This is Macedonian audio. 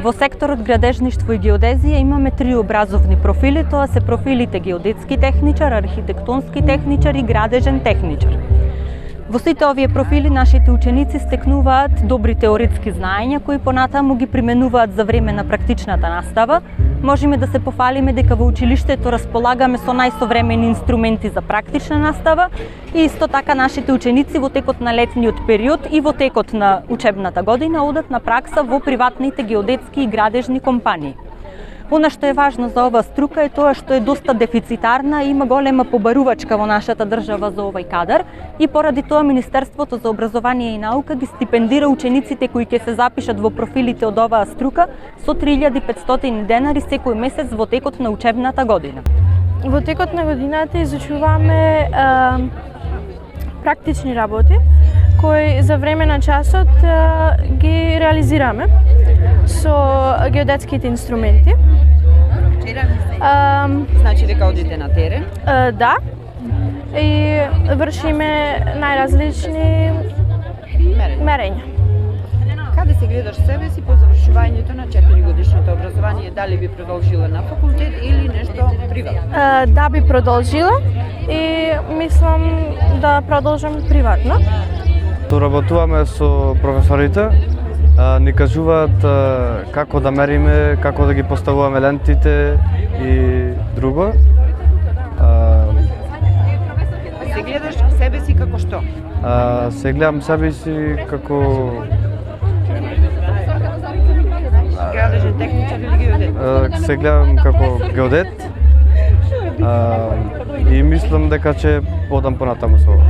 Во секторот градежништво и геодезија имаме 3 образовни профили, тоа се профилите геодетски техничар, архитектонски техничар и градежен техничар. Во сите овие профили нашите ученици стекнуваат добри теоретски знаења кои понатаму ги применуваат за време на практичната настава. Можеме да се пофалиме дека во училиштето располагаме со најсовремени инструменти за практична настава и исто така нашите ученици во текот на летниот период и во текот на учебната година одат на пракса во приватните геодетски и градежни компании. Она што е важно за оваа струка е тоа што е доста дефицитарна и има голема побарувачка во нашата држава за овој кадар и поради тоа Министерството за образование и наука ги стипендира учениците кои ќе се запишат во профилите од оваа струка со 3500 денари секој месец во текот на учебната година. Во текот на годината изучуваме практични работи кои за време на часот ги реализираме со геодетските инструменти. Значи дека одите на терен? Да. И вршиме најразлични мерења. Каде се гледаш себе си по завршувањето на 4-годишното образование? Дали би продолжила на факултет или нешто приватно? Да, би продолжила и мислам да продолжам приватно. Работуваме со професорите, ни кажуваат како да мериме, како да ги поставуваме лентите и друго. Се гледаш себе си како што? Се гледам себе си како градежен техничар или геодет? Се гледам како геодет и мислам дека ќе одам понатаму со ова.